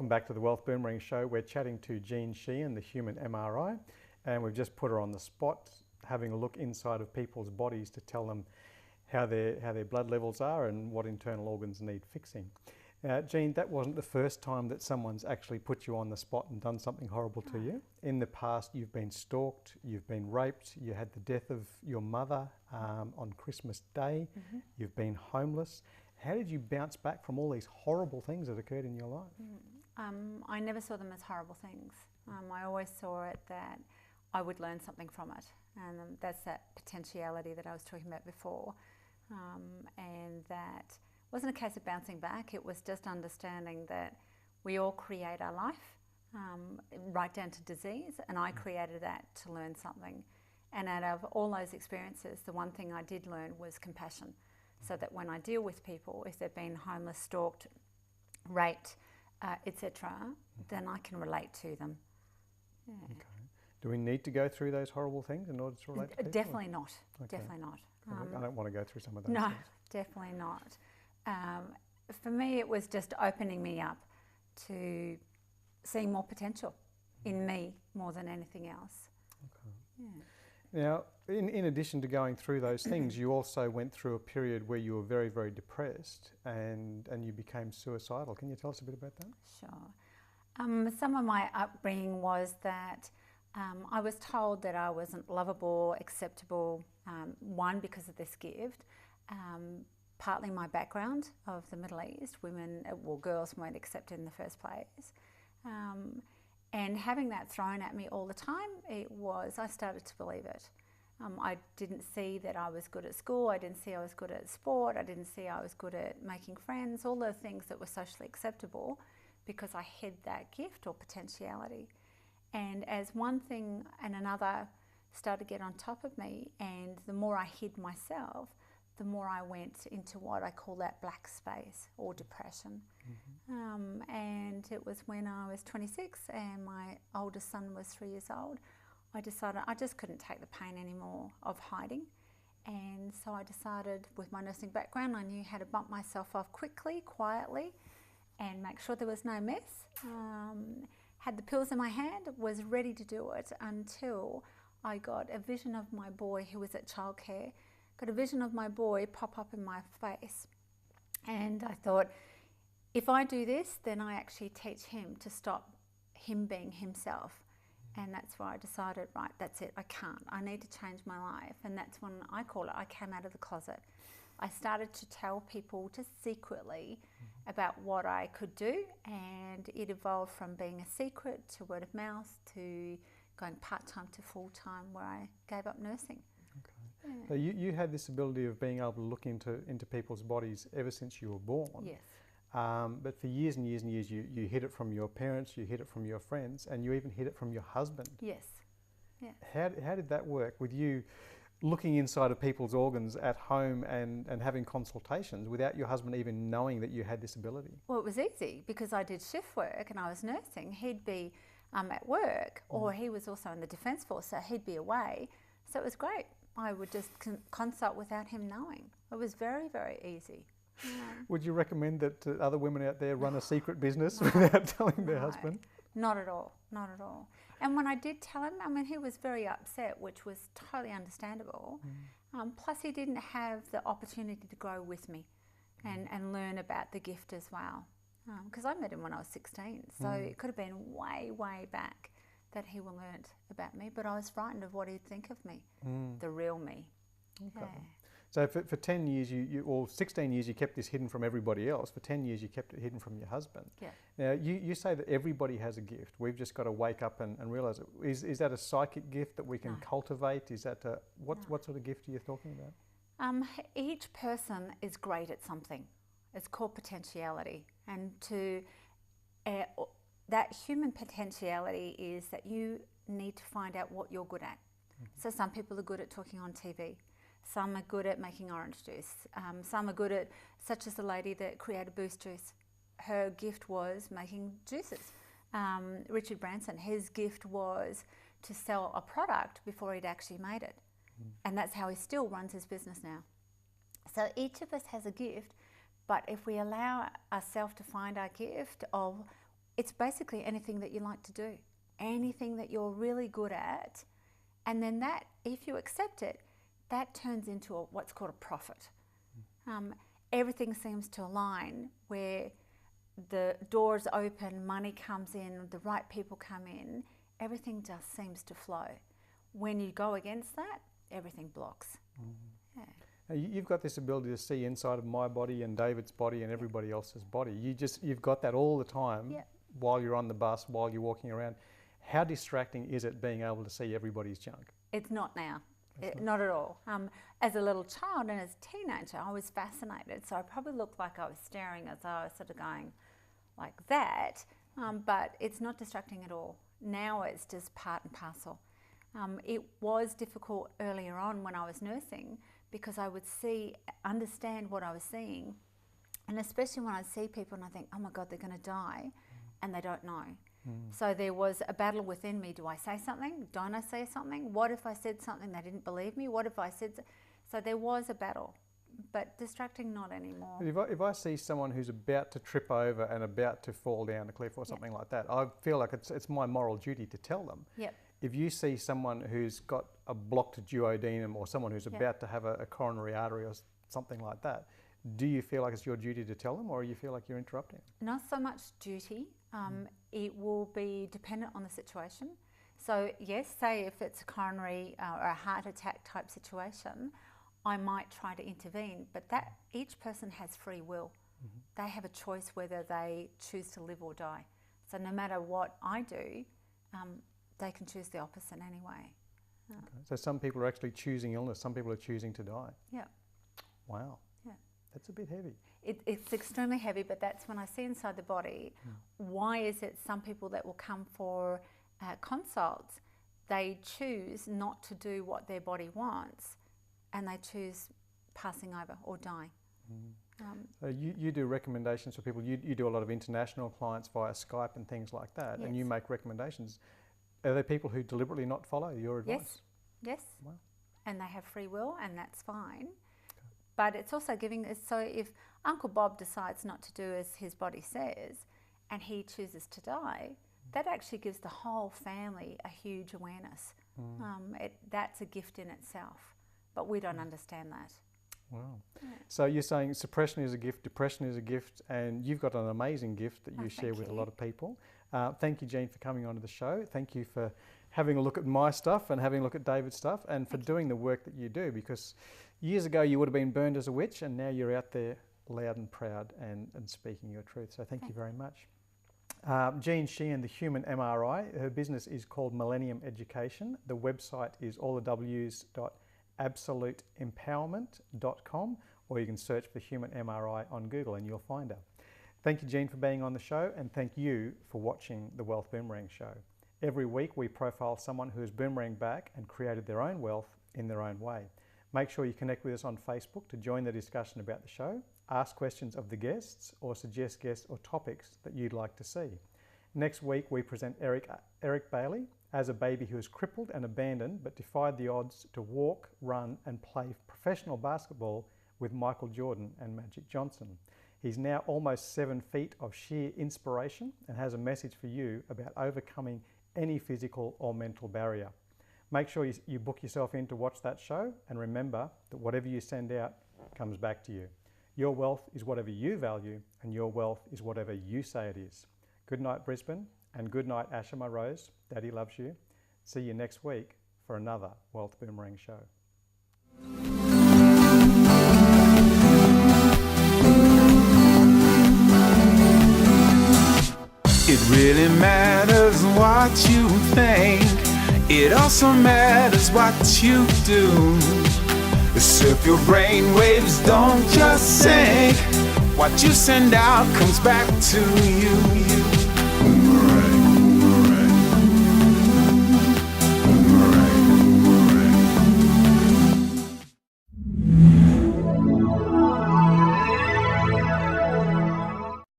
Welcome back to the Wealth Boomerang Show. We're chatting to Jean Sheehan, the human MRI, and we've just put her on the spot, having a look inside of people's bodies to tell them how their blood levels are and what internal organs need fixing. Jean, that wasn't the first time that someone's actually put you on the spot and done something horrible to you. In the past, you've been stalked, you've been raped, you had the death of your mother on Christmas Day, you've been homeless. How did you bounce back from all these horrible things that occurred in your life? I never saw them as horrible things. I always saw it that I would learn something from it, and that's that potentiality that I was talking about before. And that wasn't a case of bouncing back, it was just understanding that we all create our life, right down to disease, and I created that to learn something. And out of all those experiences, the one thing I did learn was compassion. So that when I deal with people, if they've been homeless, stalked, raped, etc., then I can relate to them. Yeah. Okay. Do we need to go through those horrible things in order to relate to people? Definitely not. Okay. Definitely not. I don't want to go through some of those no, things. Definitely not. For me, it was just opening me up to seeing more potential in me more than anything else. Okay. Yeah. Now, in addition to going through those things, you also went through a period where you were very, very depressed and you became suicidal. Can you tell us a bit about that? Sure. Some of my upbringing was that I was told that I wasn't lovable, acceptable, one, because of this gift, partly my background of the Middle East, girls weren't accepted in the first place. And having that thrown at me all the time, I started to believe it. I didn't see that I was good at school, I didn't see I was good at sport, I didn't see I was good at making friends, all the things that were socially acceptable, because I hid that gift or potentiality. And as one thing and another started to get on top of me, and the more I hid myself, the more I went into what I call that black space or depression. And it was when I was 26 and my oldest son was 3 years old, I decided I just couldn't take the pain anymore of hiding. And so I decided, with my nursing background, I knew how to bump myself off quickly, quietly, and make sure there was no mess. Had the pills in my hand, was ready to do it until I got a vision of my boy who was at childcare, got a vision of my boy pop up in my face. And I thought, if I do this, then I actually teach him to stop him being himself. And that's why I decided, right, that's it, I can't. I need to change my life. And that's when I call it, I came out of the closet. I started to tell people just secretly about what I could do, and it evolved from being a secret to word of mouth to going part-time to full-time, where I gave up nursing. Okay. Yeah. So you had this ability of being able to look into people's bodies ever since you were born. Yes. But for years and years and years, you hid it from your parents, you hid it from your friends, and you even hid it from your husband. Yes. Yeah. How did that work with you looking inside of people's organs at home and having consultations without your husband even knowing that you had this ability? Well, it was easy because I did shift work and I was nursing. He'd be at work, or he was also in the Defence Force, so he'd be away. So it was great. I would just consult without him knowing. It was very, very easy. Yeah. Would you recommend that other women out there run a secret business without telling their husband? Not at all, not at all. And when I did tell him, I mean, he was very upset, which was totally understandable. Plus he didn't have the opportunity to grow with me and learn about the gift as well. Because I met him when I was 16, so it could have been way, way back that he learnt about me, but I was frightened of what he'd think of me, the real me. Okay. Yeah. So for 10 years, or 16 years, you kept this hidden from everybody else. For 10 years, you kept it hidden from your husband. Yeah. Now, you say that everybody has a gift. We've just got to wake up and realise it. Is that a psychic gift that we can cultivate? Is that what sort of gift are you talking about? Each person is great at something. It's called potentiality. And that human potentiality is that you need to find out what you're good at. So some people are good at talking on TV. Some are good at making orange juice. Some are good at, such as the lady that created Boost Juice. Her gift was making juices. Richard Branson, his gift was to sell a product before he'd actually made it. And that's how he still runs his business now. So each of us has a gift, but if we allow ourselves to find our gift of it's basically anything that you like to do, anything that you're really good at. And then that, if you accept it, that turns into what's called a profit. Everything seems to align where the doors open, money comes in, the right people come in, everything just seems to flow. When you go against that, everything blocks. Yeah. Now, you've got this ability to see inside of my body and David's body and everybody else's body. You've got that all the time while you're on the bus, while you're walking around. How distracting is it being able to see everybody's junk? It's not now. Not at all. As a little child and as a teenager, I was fascinated. So I probably looked like I was staring as I was sort of going like that. But it's not distracting at all. Now it's just part and parcel. It was difficult earlier on when I was nursing because I would understand what I was seeing. And especially when I see people and I think, oh my God, they're going to die, and they don't know. So there was a battle within me. Do I say something? Don't I say something? What if I said something they didn't believe me? What if I said... So there was a battle, but distracting not anymore. If I see someone who's about to trip over and about to fall down a cliff or something like that, I feel like it's my moral duty to tell them. If you see someone who's got a blocked duodenum or someone who's about to have a coronary artery or something like that, do you feel like it's your duty to tell them, or you feel like you're interrupting? Not so much duty. It will be dependent on the situation. So yes, say if it's a coronary or a heart attack type situation, I might try to intervene, but that each person has free will. They have a choice whether they choose to live or die. So no matter what I do, they can choose the opposite anyway. Okay. So some people are actually choosing illness, some people are choosing to die. Yeah. Wow. Yeah. That's a bit heavy. It's extremely heavy, but that's when I see inside the body. Why is it some people that will come for consults, they choose not to do what their body wants, and they choose passing over or dying. You do recommendations for people. You do a lot of international clients via Skype and things like that, and you make recommendations. Are there people who deliberately not follow your advice? Yes. Wow. And they have free will, and that's fine. But it's also giving us, so if Uncle Bob decides not to do as his body says, and he chooses to die, that actually gives the whole family a huge awareness. That's a gift in itself, but we don't understand that. Wow. So you're saying suppression is a gift, depression is a gift, and you've got an amazing gift that you share with a lot of people. Thank you, Jean, for coming onto the show. Thank you for having a look at my stuff and having a look at David's stuff, and for doing the work that you do, because years ago you would have been burned as a witch, and now you're out there loud and proud and speaking your truth. So thank you very much. Jean Sheehan, the Human MRI, her business is called Millennium Education. The website is allthews.absoluteempowerment.com, or you can search for Human MRI on Google and you'll find her. Thank you, Jean, for being on the show, and thank you for watching the Wealth Boomerang Show. Every week we profile someone who has boomeranged back and created their own wealth in their own way. Make sure you connect with us on Facebook to join the discussion about the show, ask questions of the guests, or suggest guests or topics that you'd like to see. Next week we present Eric Bailey as a baby who was crippled and abandoned but defied the odds to walk, run and play professional basketball with Michael Jordan and Magic Johnson. He's now almost 7 feet of sheer inspiration and has a message for you about overcoming any physical or mental barrier. Make sure you book yourself in to watch that show, and remember that whatever you send out comes back to you. Your wealth is whatever you value, and your wealth is whatever you say it is. Good night, Brisbane, and good night, Asher, my rose. Daddy loves you. See you next week for another Wealth Boomerang Show. It really matters what you think. It also matters what you do. So if your brain waves don't just sink, what you send out comes back to you.